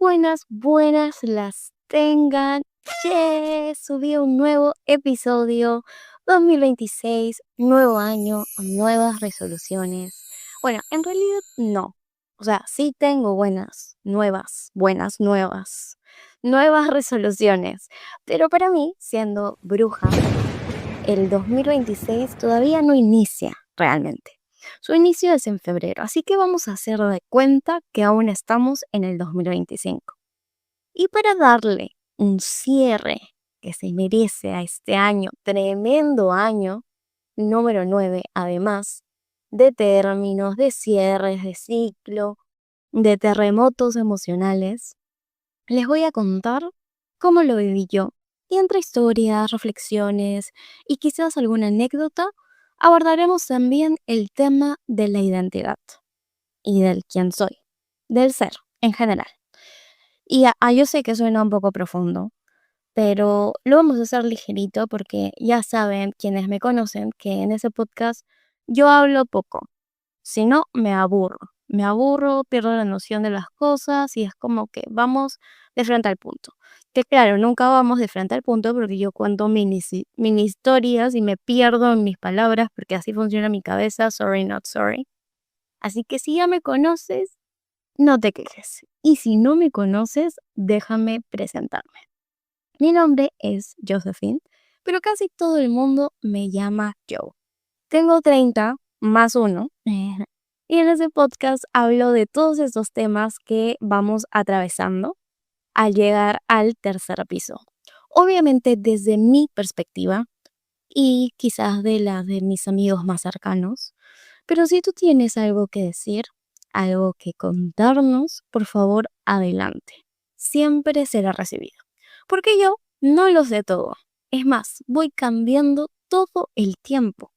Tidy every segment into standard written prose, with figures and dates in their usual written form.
Buenas las tengan. Subí un nuevo episodio. 2026, nuevo año, nuevas resoluciones. Bueno, en realidad no. O sea, sí tengo nuevas resoluciones. Pero para mí, siendo bruja, el 2026 todavía no inicia realmente. Su inicio es en febrero, así que vamos a hacer de cuenta que aún estamos en el 2025. Y para darle un cierre que se merece a este año, tremendo año, número 9, además de términos, de cierres, de ciclo, de terremotos emocionales, les voy a contar cómo lo viví yo. Y entre historias, reflexiones y quizás alguna anécdota, abordaremos también el tema de la identidad y del quién soy, del ser en general. Y yo sé que suena un poco profundo, pero lo vamos a hacer ligerito porque ya saben quienes me conocen que en ese podcast yo hablo poco. Si no, me aburro, pierdo la noción de las cosas y es como que vamos de frente al punto. Que claro, nunca vamos de frente al punto porque yo cuento mini historias y me pierdo en mis palabras porque así funciona mi cabeza, sorry, not sorry. Así que si ya me conoces, no te quejes. Y si no me conoces, déjame presentarme. Mi nombre es Josephine, pero casi todo el mundo me llama Joe. Tengo 30 más uno. Y en ese podcast hablo de todos estos temas que vamos atravesando al llegar al tercer piso. Obviamente desde mi perspectiva y quizás de la de mis amigos más cercanos. Pero si tú tienes algo que decir, algo que contarnos, por favor, adelante. Siempre será recibido. Porque yo no lo sé todo. Es más, voy cambiando todo el tiempo.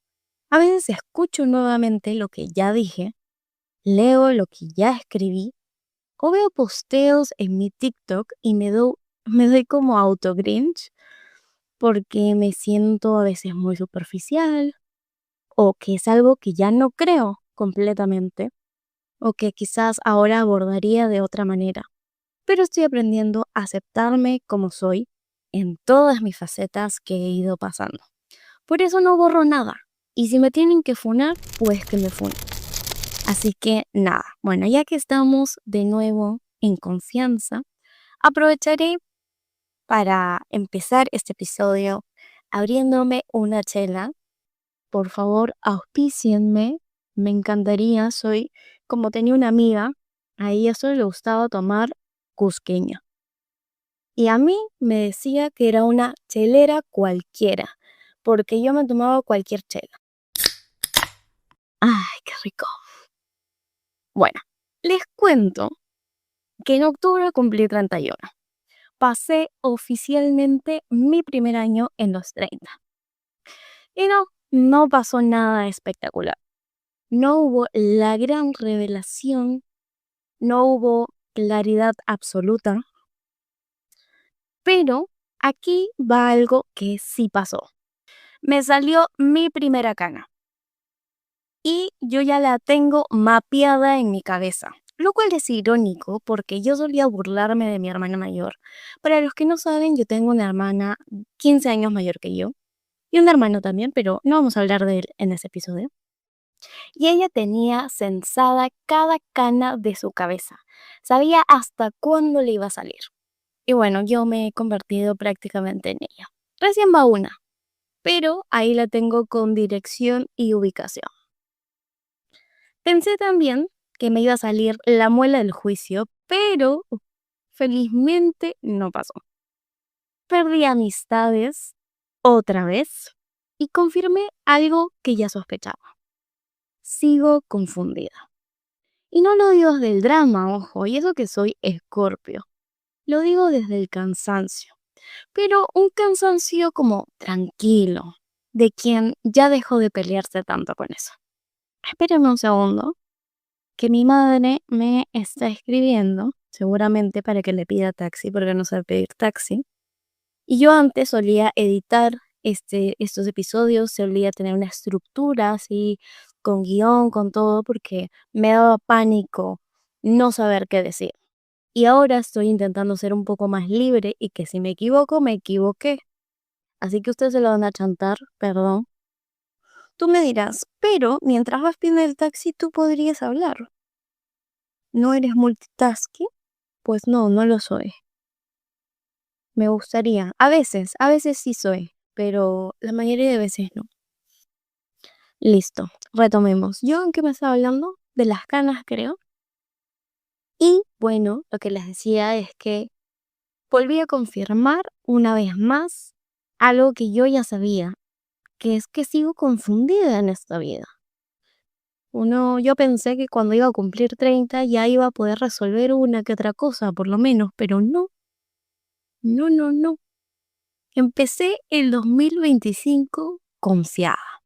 A veces escucho nuevamente lo que ya dije, leo lo que ya escribí, o veo posteos en mi TikTok y me doy como auto-grinch porque me siento a veces muy superficial o que es algo que ya no creo completamente o que quizás ahora abordaría de otra manera. Pero estoy aprendiendo a aceptarme como soy en todas mis facetas que he ido pasando. Por eso no borro nada. Y si me tienen que funar, pues que me funen. Así que nada, bueno, ya que estamos de nuevo en confianza, aprovecharé para empezar este episodio abriéndome una chela. Por favor, auspícienme. Me encantaría, como tenía una amiga, a ella solo le gustaba tomar cusqueña. Y a mí me decía que era una chelera cualquiera, porque yo me tomaba cualquier chela. ¡Ay, qué rico! Bueno, les cuento que en octubre cumplí 31. Pasé oficialmente mi primer año en los 30. Y no pasó nada espectacular. No hubo la gran revelación, no hubo claridad absoluta, pero aquí va algo que sí pasó. Me salió mi primera cana y yo ya la tengo mapeada en mi cabeza. Lo cual es irónico porque yo solía burlarme de mi hermana mayor. Para los que no saben, yo tengo una hermana 15 años mayor que yo y un hermano también, pero no vamos a hablar de él en ese episodio. Y ella tenía censada cada cana de su cabeza. Sabía hasta cuándo le iba a salir. Y bueno, yo me he convertido prácticamente en ella. Recién va una, pero ahí la tengo con dirección y ubicación. Pensé también que me iba a salir la muela del juicio, pero felizmente no pasó. Perdí amistades otra vez y confirmé algo que ya sospechaba. Sigo confundida. Y no lo digo desde el drama, ojo, y eso que soy Escorpio. Lo digo desde el cansancio. Pero un cansancio como tranquilo, de quien ya dejó de pelearse tanto con eso. Espérenme un segundo, que mi madre me está escribiendo, seguramente para que le pida taxi, porque no sabe pedir taxi. Y yo antes solía editar estos episodios, solía tener una estructura así, con guión, con todo, porque me daba pánico no saber qué decir. Y ahora estoy intentando ser un poco más libre y que si me equivoco, me equivoqué. Así que ustedes se lo van a chantar, perdón. Tú me dirás, pero mientras vas pidiendo el taxi, tú podrías hablar. ¿No eres multitasking? Pues no, no lo soy. Me gustaría. A veces sí soy, pero la mayoría de veces no. Listo, retomemos. ¿Yo en qué me estaba hablando? De las canas, creo. Y bueno, lo que les decía es que volví a confirmar una vez más algo que yo ya sabía, que es que sigo confundida en esta vida. Yo pensé que cuando iba a cumplir 30 ya iba a poder resolver una que otra cosa, por lo menos, pero no, no, no, no. Empecé el 2025 confiada,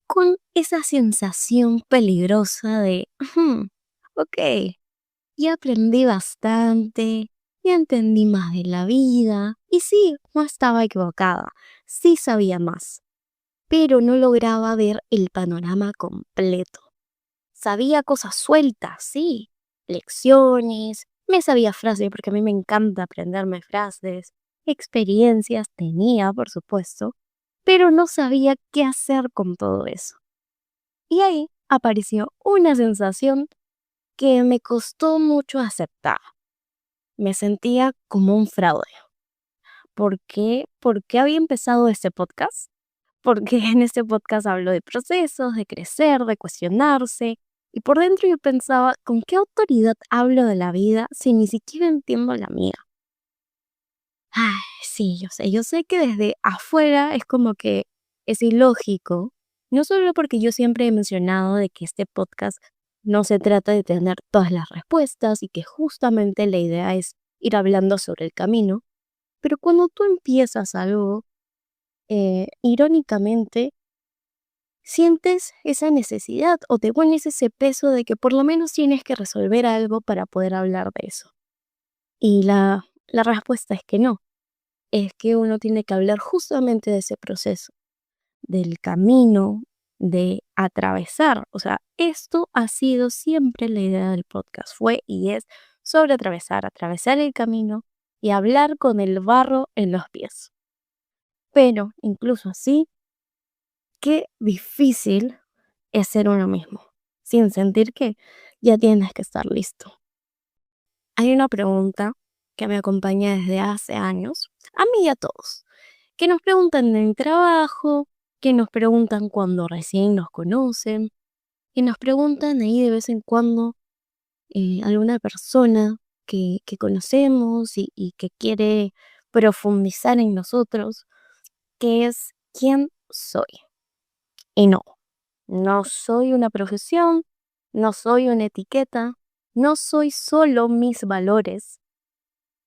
con esa sensación peligrosa de, ok, ya aprendí bastante, ya entendí más de la vida, y sí, no estaba equivocada, sí sabía más, pero no lograba ver el panorama completo. Sabía cosas sueltas, sí, lecciones, me sabía frases porque a mí me encanta aprenderme frases, experiencias tenía, por supuesto, pero no sabía qué hacer con todo eso. Y ahí apareció una sensación que me costó mucho aceptar. Me sentía como un fraude. ¿Por qué? ¿Por qué había empezado este podcast? Porque en este podcast hablo de procesos, de crecer, de cuestionarse. Y por dentro yo pensaba, ¿con qué autoridad hablo de la vida si ni siquiera entiendo la mía? Ay, sí, yo sé que desde afuera es como que es ilógico, no solo porque yo siempre he mencionado de que este podcast no se trata de tener todas las respuestas y que justamente la idea es ir hablando sobre el camino, pero cuando tú empiezas algo, irónicamente, sientes esa necesidad o te pones ese peso de que por lo menos tienes que resolver algo para poder hablar de eso. Y la respuesta es que no, es que uno tiene que hablar justamente de ese proceso, del camino, de atravesar. O sea, esto ha sido siempre la idea del podcast, fue y es sobre atravesar el camino y hablar con el barro en los pies. Pero incluso así, qué difícil es ser uno mismo, sin sentir que ya tienes que estar listo. Hay una pregunta que me acompaña desde hace años, a mí y a todos, que nos preguntan en el trabajo, que nos preguntan cuando recién nos conocen, que nos preguntan ahí de vez en cuando alguna persona que conocemos y que quiere profundizar en nosotros, que es quién soy. Y no, no soy una profesión, no soy una etiqueta, no soy solo mis valores.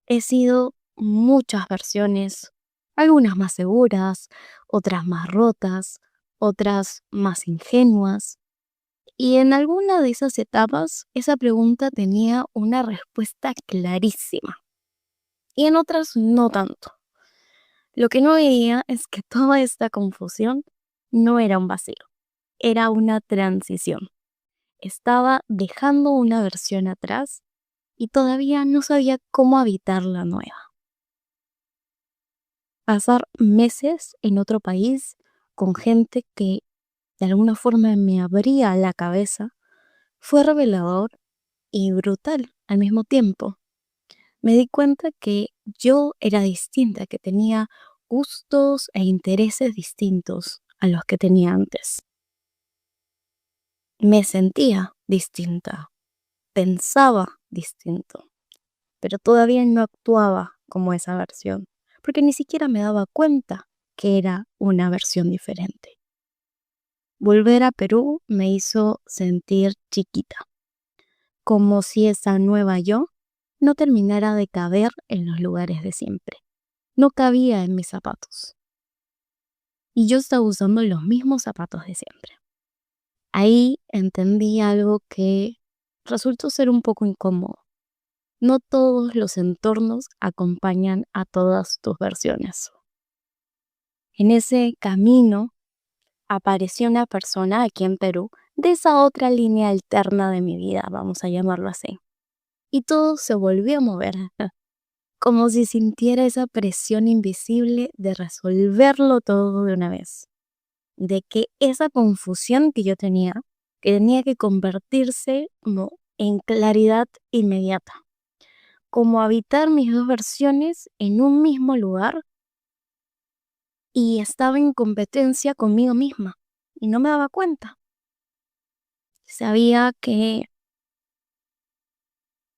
He sido muchas versiones, algunas más seguras, otras más rotas, otras más ingenuas. Y en alguna de esas etapas, esa pregunta tenía una respuesta clarísima. Y en otras no tanto. Lo que no veía es que toda esta confusión no era un vacío, era una transición. Estaba dejando una versión atrás y todavía no sabía cómo habitar la nueva. Pasar meses en otro país con gente que de alguna forma me abría la cabeza fue revelador y brutal al mismo tiempo. Me di cuenta que yo era distinta, que tenía gustos e intereses distintos a los que tenía antes. Me sentía distinta, pensaba distinto, pero todavía no actuaba como esa versión, porque ni siquiera me daba cuenta que era una versión diferente. Volver a Perú me hizo sentir chiquita, como si esa nueva yo no terminara de caber en los lugares de siempre. No cabía en mis zapatos. Y yo estaba usando los mismos zapatos de siempre. Ahí entendí algo que resultó ser un poco incómodo. No todos los entornos acompañan a todas tus versiones. En ese camino apareció una persona aquí en Perú de esa otra línea alterna de mi vida, vamos a llamarlo así. y todo se volvió a mover, como si sintiera esa presión invisible de resolverlo todo de una vez, de que esa confusión que tenía que convertirse como en claridad inmediata, como habitar mis dos versiones en un mismo lugar y estaba en competencia conmigo misma y no me daba cuenta. Sabía que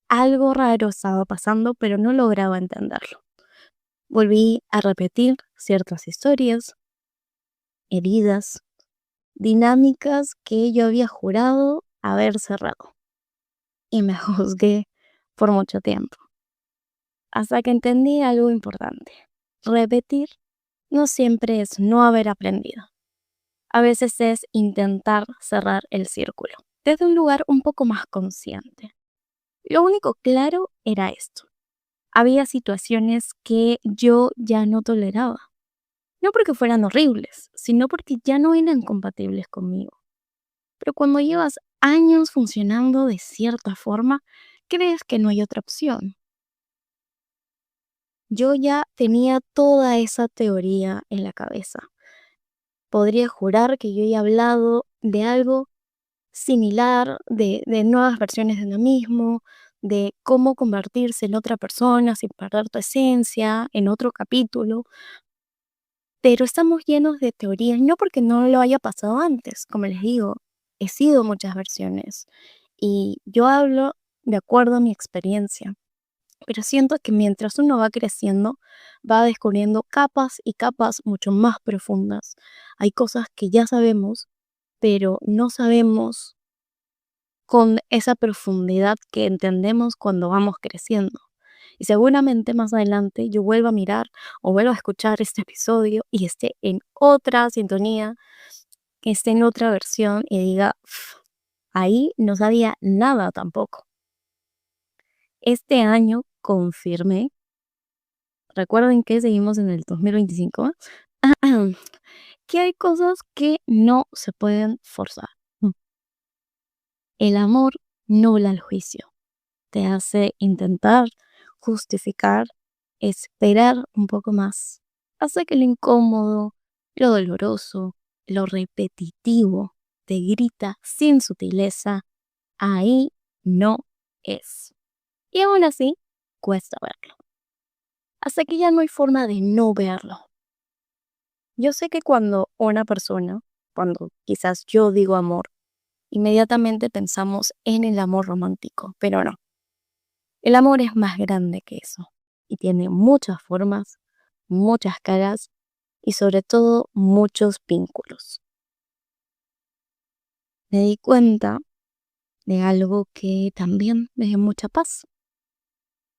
algo raro estaba pasando, pero no lograba entenderlo. Volví a repetir ciertas historias, heridas, dinámicas que yo había jurado haber cerrado y me juzgué por mucho tiempo, hasta que entendí algo importante. Repetir no siempre es no haber aprendido. A veces es intentar cerrar el círculo desde un lugar un poco más consciente. Lo único claro era esto. Había situaciones que yo ya no toleraba. No porque fueran horribles, sino porque ya no eran compatibles conmigo. Pero cuando llevas años funcionando de cierta forma, crees que no hay otra opción. Yo ya tenía toda esa teoría en la cabeza. Podría jurar que yo he hablado de algo similar, de nuevas versiones de uno mismo, de cómo convertirse en otra persona sin perder tu esencia, en otro capítulo, pero estamos llenos de teorías, no porque no lo haya pasado antes, como les digo, he sido muchas versiones y yo hablo de acuerdo a mi experiencia, pero siento que mientras uno va creciendo, va descubriendo capas y capas mucho más profundas. Hay cosas que ya sabemos, pero no sabemos con esa profundidad que entendemos cuando vamos creciendo. Y seguramente más adelante yo vuelva a mirar o vuelva a escuchar este episodio y esté en otra sintonía, que esté en otra versión y diga, "Uf, ahí no sabía nada tampoco". Este año confirmé, recuerden que seguimos en el 2025, que hay cosas que no se pueden forzar. El amor nubla el juicio. Te hace intentar justificar, esperar un poco más. Hace que lo incómodo, lo doloroso, lo repetitivo te grita sin sutileza, ahí no es. Y aún así, cuesta verlo. Hasta que ya no hay forma de no verlo. Yo sé que cuando quizás yo digo amor, inmediatamente pensamos en el amor romántico, pero no. El amor es más grande que eso y tiene muchas formas, muchas caras y sobre todo muchos vínculos. Me di cuenta de algo que también me dio mucha paz,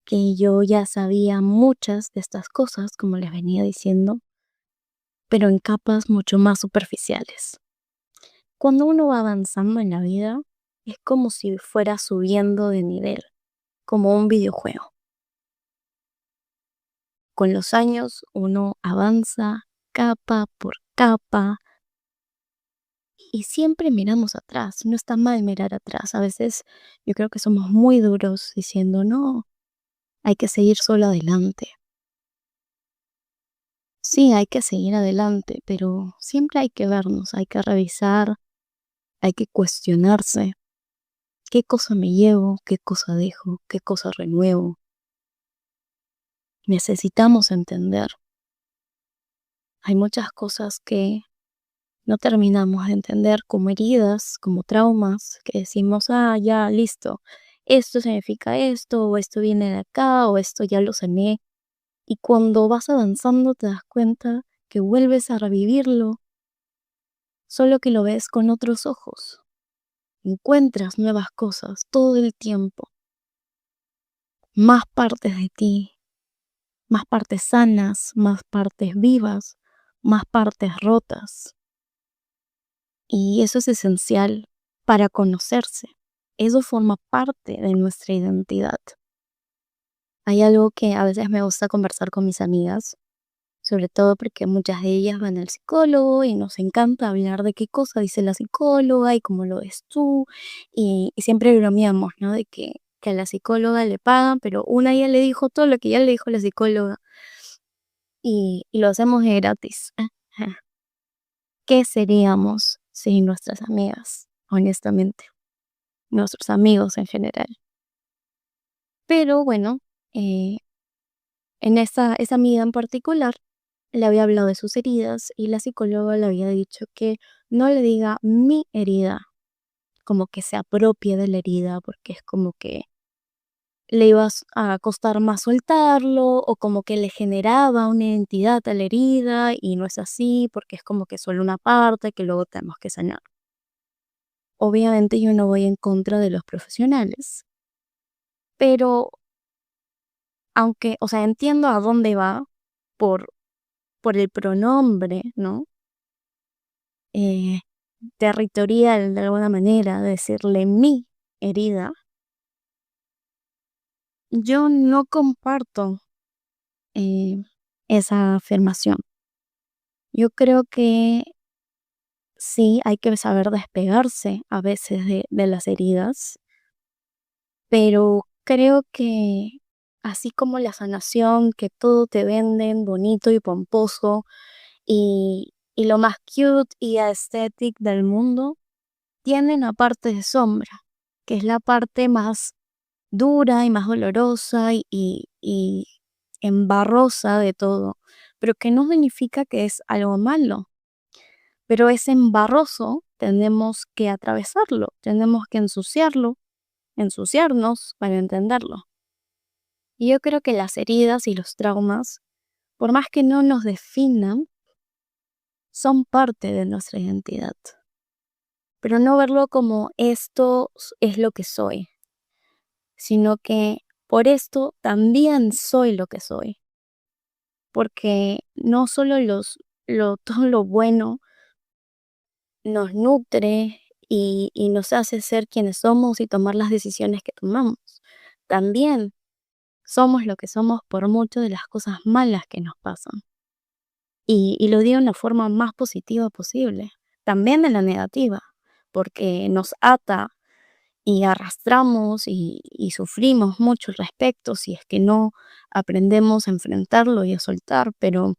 que yo ya sabía muchas de estas cosas, como les venía diciendo, pero en capas mucho más superficiales. Cuando uno va avanzando en la vida, es como si fuera subiendo de nivel, como un videojuego. Con los años uno avanza capa por capa y siempre miramos atrás. No está mal mirar atrás. A veces yo creo que somos muy duros diciendo, no, hay que seguir solo adelante. Sí, hay que seguir adelante, pero siempre hay que vernos, hay que revisar, hay que cuestionarse qué cosa me llevo, qué cosa dejo, qué cosa renuevo. Necesitamos entender. Hay muchas cosas que no terminamos de entender como heridas, como traumas, que decimos, ah, ya, listo, esto significa esto, o esto viene de acá, o esto ya lo sané. Y cuando vas avanzando te das cuenta que vuelves a revivirlo, solo que lo ves con otros ojos. Encuentras nuevas cosas todo el tiempo, más partes de ti, más partes sanas, más partes vivas, más partes rotas. Y eso es esencial para conocerse. Eso forma parte de nuestra identidad. Hay algo que a veces me gusta conversar con mis amigas, sobre todo porque muchas de ellas van al psicólogo y nos encanta hablar de qué cosa dice la psicóloga y cómo lo ves tú. Y siempre bromeamos, ¿no? De que que a la psicóloga le pagan, pero una ya le dijo todo lo que ya le dijo la psicóloga y lo hacemos de gratis. Ajá. ¿Qué seríamos sin nuestras amigas? Honestamente, nuestros amigos en general. Pero bueno, eh, en esa amiga en particular le había hablado de sus heridas y la psicóloga le había dicho que no le diga mi herida, como que se apropie de la herida, porque es como que le iba a costar más soltarlo o como que le generaba una identidad a la herida y no es así porque es como que solo una parte que luego tenemos que sanar. Obviamente yo no voy en contra de los profesionales, pero aunque, o sea, entiendo a dónde va por, por el pronombre, ¿no? Eh, Territorial de alguna manera, decirle mi herida, yo no comparto eh, esa afirmación. Yo creo que sí hay que saber despegarse a veces de las heridas, pero creo que así como la sanación, que todo te venden bonito y pomposo y lo más cute y aesthetic del mundo, tiene una parte de sombra, que es la parte más dura y más dolorosa y embarrosa de todo, pero que no significa que es algo malo. Pero ese embarroso tenemos que atravesarlo, tenemos que ensuciarnos para entenderlo. Y yo creo que las heridas y los traumas, por más que no nos definan, son parte de nuestra identidad. Pero no verlo como esto es lo que soy, sino que por esto también soy lo que soy. Porque no solo todo lo bueno nos nutre y nos hace ser quienes somos y tomar las decisiones que tomamos. También somos lo que somos por mucho de las cosas malas que nos pasan. Y lo digo de una forma más positiva posible. También de la negativa, porque nos ata y arrastramos y sufrimos mucho al respecto si es que no aprendemos a enfrentarlo y a soltar, pero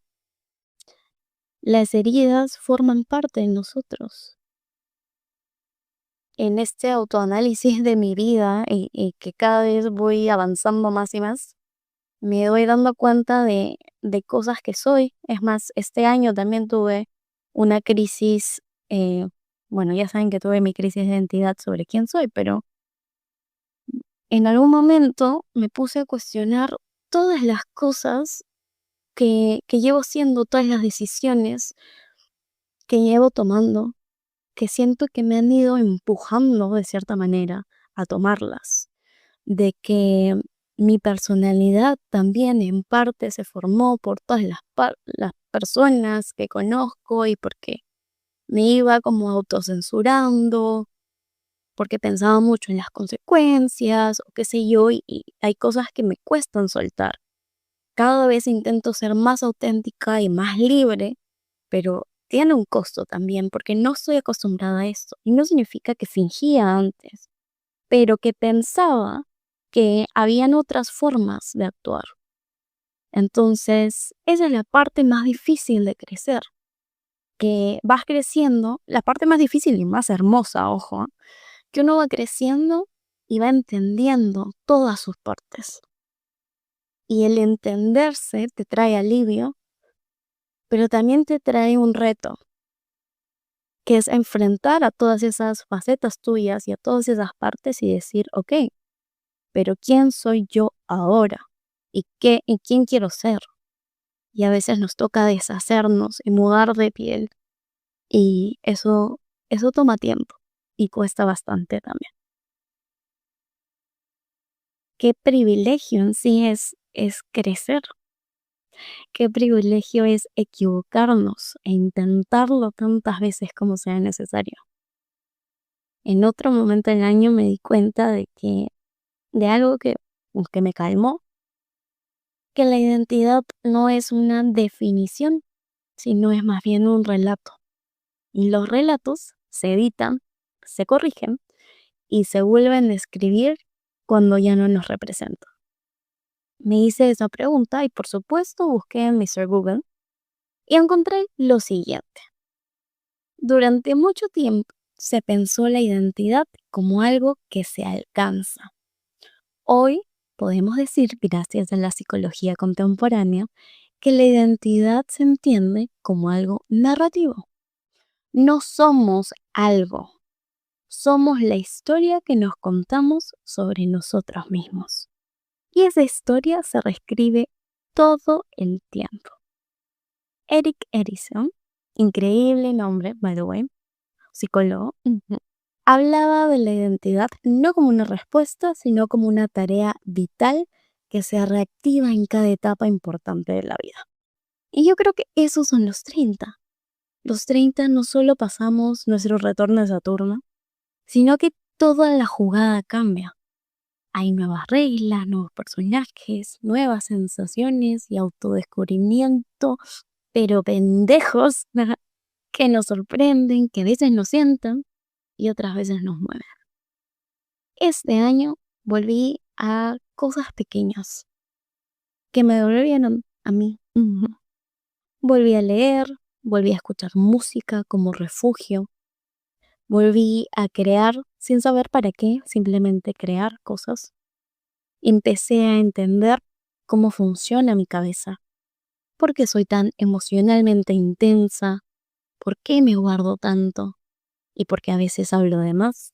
las heridas forman parte de nosotros. En este autoanálisis de mi vida y que cada vez voy avanzando más y más, me doy dando cuenta de cosas que soy. Es más, este año también tuve una crisis, bueno, ya saben que tuve mi crisis de identidad sobre quién soy, pero en algún momento me puse a cuestionar todas las cosas que llevo haciendo, todas las decisiones que llevo tomando, que siento que me han ido empujando de cierta manera a tomarlas, de que mi personalidad también en parte se formó por todas las personas que conozco y porque me iba como autocensurando, porque pensaba mucho en las consecuencias o qué sé yo, y hay cosas que me cuestan soltar. Cada vez intento ser más auténtica y más libre, pero tiene un costo también, porque no estoy acostumbrada a esto. Y no significa que fingía antes, pero que pensaba que habían otras formas de actuar. Entonces, esa es la parte más difícil de crecer, que vas creciendo, la parte más difícil y más hermosa, ojo, que uno va creciendo y va entendiendo todas sus partes. Y el entenderse te trae alivio, pero también te trae un reto, que es enfrentar a todas esas facetas tuyas y a todas esas partes y decir, ok, pero ¿quién soy yo ahora? ¿Y quién quiero ser? Y a veces nos toca deshacernos y mudar de piel y eso toma tiempo y cuesta bastante también. Qué privilegio en sí es crecer, qué privilegio es equivocarnos e intentarlo tantas veces como sea necesario. En otro momento del año me di cuenta de algo que me calmó, que la identidad no es una definición, sino es más bien un relato. Y los relatos se editan, se corrigen y se vuelven a escribir cuando ya no nos representa? Me hice esa pregunta y por supuesto busqué en Mr. Google y encontré lo siguiente. Durante mucho tiempo se pensó la identidad como algo que se alcanza. Hoy podemos decir, gracias a la psicología contemporánea, que la identidad se entiende como algo narrativo. No somos algo, somos la historia que nos contamos sobre nosotros mismos. Y esa historia se reescribe todo el tiempo. Eric Erikson, increíble nombre, by the way, psicólogo, hablaba de la identidad no como una respuesta, sino como una tarea vital que se reactiva en cada etapa importante de la vida. Y yo creo que esos son los 30. Los 30 no solo pasamos nuestro retorno de Saturno, sino que toda la jugada cambia. Hay nuevas reglas, nuevos personajes, nuevas sensaciones y autodescubrimiento, pero pendejos que nos sorprenden, que a veces nos sientan y otras veces nos mueven. Este año volví a cosas pequeñas que me devolvieron a mí. Volví a leer, volví a escuchar música como refugio, volví a crear sin saber para qué, simplemente crear cosas. Empecé a entender cómo funciona mi cabeza, por qué soy tan emocionalmente intensa, por qué me guardo tanto y por qué a veces hablo de más.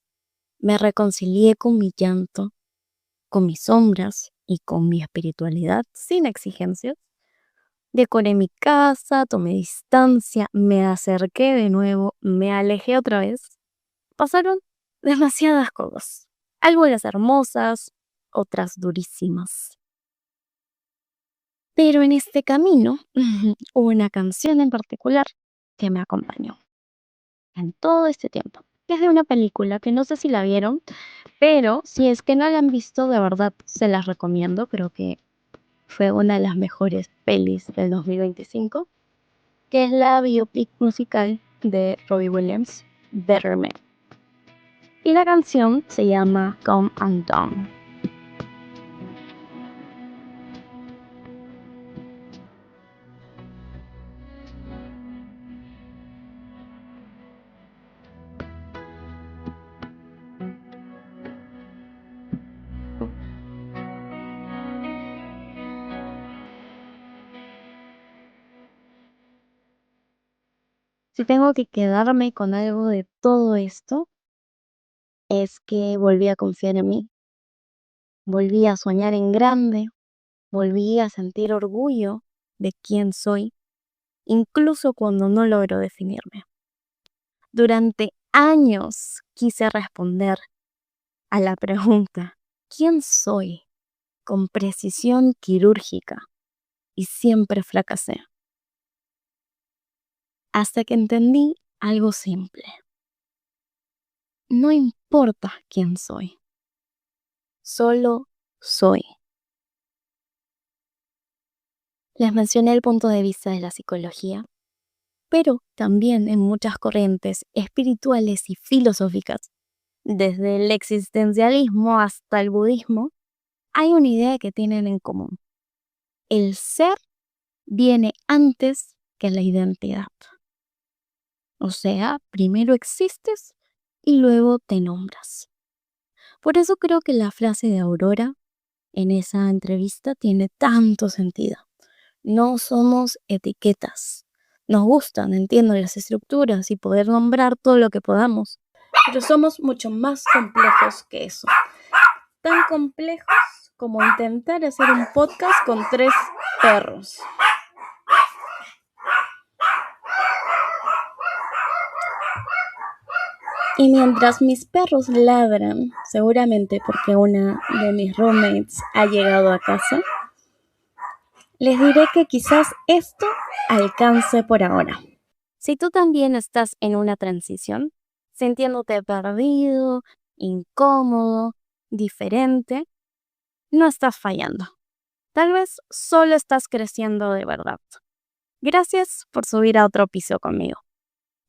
Me reconcilié con mi llanto, con mis sombras y con mi espiritualidad sin exigencias. Decoré mi casa, tomé distancia, me acerqué de nuevo, me alejé otra vez. Pasaron demasiadas cosas, algunas hermosas, otras durísimas. Pero en este camino hubo una canción en particular que me acompañó en todo este tiempo. Es de una película que no sé si la vieron, pero si es que no la han visto, de verdad se las recomiendo. Creo que fue una de las mejores pelis del 2025, que es la biopic musical de Robbie Williams, Better Man. Y la canción se llama Come Undone. Si tengo que quedarme con algo de todo esto, es que volví a confiar en mí, volví a soñar en grande, volví a sentir orgullo de quién soy, incluso cuando no logro definirme. Durante años quise responder a la pregunta, ¿quién soy?, con precisión quirúrgica, y siempre fracasé. Hasta que entendí algo simple. No importa quién soy, solo soy. Les mencioné el punto de vista de la psicología, pero también en muchas corrientes espirituales y filosóficas, desde el existencialismo hasta el budismo, hay una idea que tienen en común. El ser viene antes que la identidad. O sea, primero existes y luego te nombras. Por eso creo que la frase de Aurora en esa entrevista tiene tanto sentido. No somos etiquetas. Nos gustan, entiendo, las estructuras y poder nombrar todo lo que podamos. Pero somos mucho más complejos que eso. Tan complejos como intentar hacer un podcast con 3 perros. Y mientras mis perros ladran, seguramente porque una de mis roommates ha llegado a casa, les diré que quizás esto alcance por ahora. Si tú también estás en una transición, sintiéndote perdido, incómodo, diferente, no estás fallando. Tal vez solo estás creciendo de verdad. Gracias por subir a otro piso conmigo.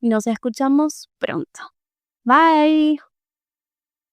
Nos escuchamos pronto. Bye.